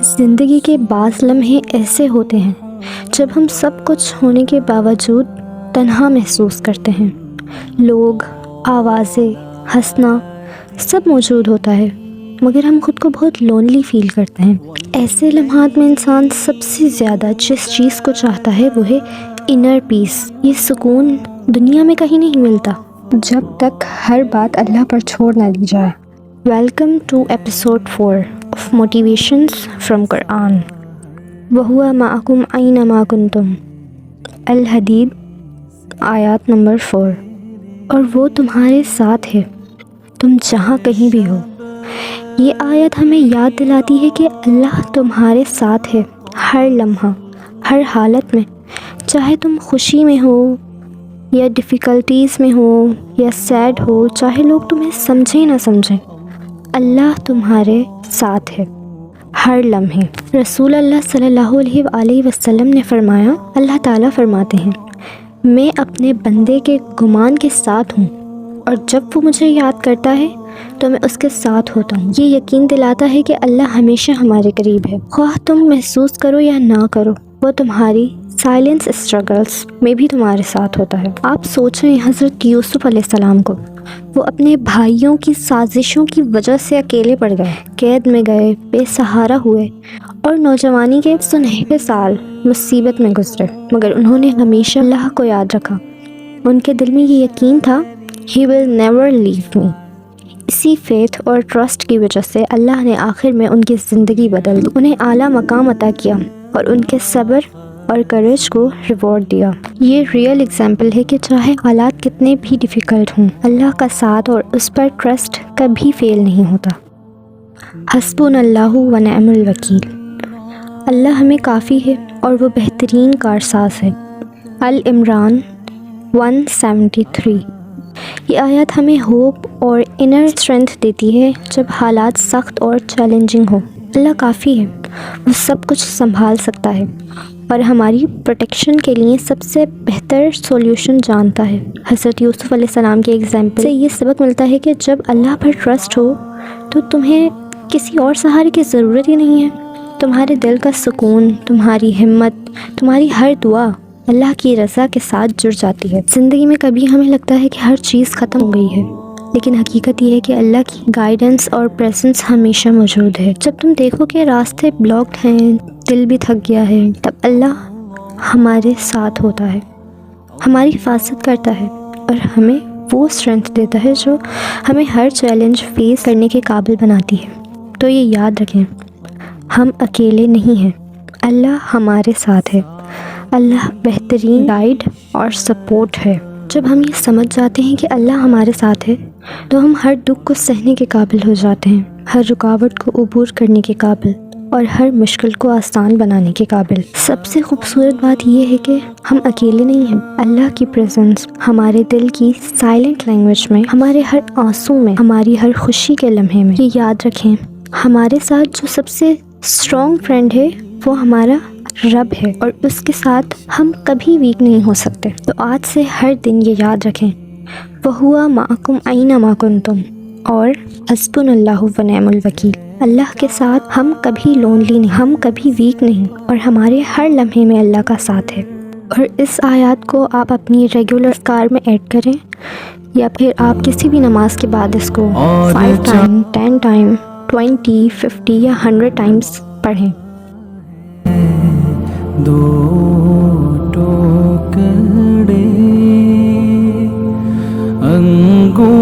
زندگی کے بعض لمحے ایسے ہوتے ہیں جب ہم سب کچھ ہونے کے باوجود تنہا محسوس کرتے ہیں۔ لوگ، آوازیں، ہنسنا سب موجود ہوتا ہے، مگر ہم خود کو بہت لونلی فیل کرتے ہیں۔ ایسے لمحات میں انسان سب سے زیادہ جس چیز کو چاہتا ہے وہ ہے انر پیس۔ یہ سکون دنیا میں کہیں نہیں ملتا جب تک ہر بات اللہ پر چھوڑ نہ دی جائے۔ Welcome to episode 4 of Motivations from Quran۔ وَهُوَ مَعَكُمْ أَيْنَمَا كُنْتُمْ۔ الحدید آیات نمبر 4۔ اور وہ تمہارے ساتھ ہے، تم جہاں کہیں بھی ہو۔ یہ آیت ہمیں یاد دلاتی ہے کہ اللہ تمہارے ساتھ ہے، ہر لمحہ، ہر حالت میں، چاہے تم خوشی میں ہو یا ڈیفیکلٹیز میں ہو یا سیڈ ہو، چاہے لوگ تمہیں سمجھیں نہ سمجھیں، اللہ تمہارے ساتھ ہے ہر لمحے۔ رسول اللہ صلی اللہ علیہ وآلہ وسلم نے فرمایا، اللہ تعالیٰ فرماتے ہیں، میں اپنے بندے کے گمان کے ساتھ ہوں، اور جب وہ مجھے یاد کرتا ہے تو میں اس کے ساتھ ہوتا ہوں۔ یہ یقین دلاتا ہے کہ اللہ ہمیشہ ہمارے قریب ہے، خواہ تم محسوس کرو یا نہ کرو، وہ تمہاری سائلنس اسٹرگلز میں بھی تمہارے ساتھ ہوتا ہے۔ آپ سوچیں حضرت یوسف علیہ السلام کو، وہ اپنے بھائیوں کی سازشوں کی وجہ سے اکیلے پڑ گئے، قید میں گئے، بے سہارا ہوئے، اور نوجوانی کے سنہرے سال مصیبت میں گزرے، مگر انہوں نے ہمیشہ اللہ کو یاد رکھا۔ ان کے دل میں یہ یقین تھا، He will never leave me۔ اسی فیتھ اور ٹرسٹ کی وجہ سے اللہ نے آخر میں ان کی زندگی بدل دی، انہیں اعلیٰ مقام عطا کیا اور ان کے صبر اور کریج کو ریوارڈ دیا۔ یہ ریئل ایگزامپل ہے کہ چاہے حالات کتنے بھی ڈیفیکلٹ ہوں، اللہ کا ساتھ اور اس پر ٹرسٹ کبھی فیل نہیں ہوتا۔ حسبنا اللہ و نعم الوکیل۔ اللہ ہمیں کافی ہے اور وہ بہترین کارساز ہے۔ العمران 173۔ یہ آیات ہمیں ہوپ اور انر اسٹرینتھ دیتی ہے جب حالات سخت اور چیلنجنگ ہو۔ اللہ کافی ہے، وہ سب کچھ سنبھال سکتا ہے اور ہماری پروٹیکشن کے لیے سب سے بہتر سولوشن جانتا ہے۔ حضرت یوسف علیہ السلام کے ایگزامپل سے یہ سبق ملتا ہے کہ جب اللہ پر ٹرسٹ ہو تو تمہیں کسی اور سہارے کی ضرورت ہی نہیں ہے۔ تمہارے دل کا سکون، تمہاری ہمت، تمہاری ہر دعا اللہ کی رضا کے ساتھ جڑ جاتی ہے۔ زندگی میں کبھی ہمیں لگتا ہے کہ ہر چیز ختم ہو گئی ہے، لیکن حقیقت یہ ہے کہ اللہ کی گائیڈنس اور پریزنس ہمیشہ موجود ہے۔ جب تم دیکھو کہ راستے بلاکڈ ہیں، دل بھی تھک گیا ہے، تب اللہ ہمارے ساتھ ہوتا ہے، ہماری حفاظت کرتا ہے اور ہمیں وہ اسٹرینتھ دیتا ہے جو ہمیں ہر چیلنج فیس کرنے کے قابل بناتی ہے۔ تو یہ یاد رکھیں، ہم اکیلے نہیں ہیں، اللہ ہمارے ساتھ ہے۔ اللہ بہترین گائیڈ اور سپورٹ ہے۔ جب ہم یہ سمجھ جاتے ہیں کہ اللہ ہمارے ساتھ ہے تو ہم ہر دکھ کو سہنے کے قابل ہو جاتے ہیں، ہر رکاوٹ کو عبور کرنے کے قابل اور ہر مشکل کو آسان بنانے کے قابل۔ سب سے خوبصورت بات یہ ہے کہ ہم اکیلے نہیں ہیں۔ اللہ کی پریزنس ہمارے دل کی سائلنٹ لینگویج میں، ہمارے ہر آنسو میں، ہماری ہر خوشی کے لمحے میں۔ یہ یاد رکھیں، ہمارے ساتھ جو سب سے اسٹرانگ فرینڈ ہے وہ ہمارا رب ہے، اور اس کے ساتھ ہم کبھی ویک نہیں ہو سکتے۔ تو آج سے ہر دن یہ یاد رکھیں، وَهُوَ مَعَكُمْ أَيْنَمَا كُنْتُمْ، اور حسبنا اللہ و نعم الوکیل۔ اللہ کے ساتھ ہم کبھی لونلی نہیں، ہم کبھی ویک نہیں، اور ہمارے ہر لمحے میں اللہ کا ساتھ ہے۔ اور اس آیات کو آپ اپنی ریگولر اذکار میں ایڈ کریں، یا پھر آپ کسی بھی نماز کے بعد اس کو 5 ٹائم، 10 ٹائم، 20، 50 یا 100 ٹائمز پڑھیں۔ دو ٹوکرے انگور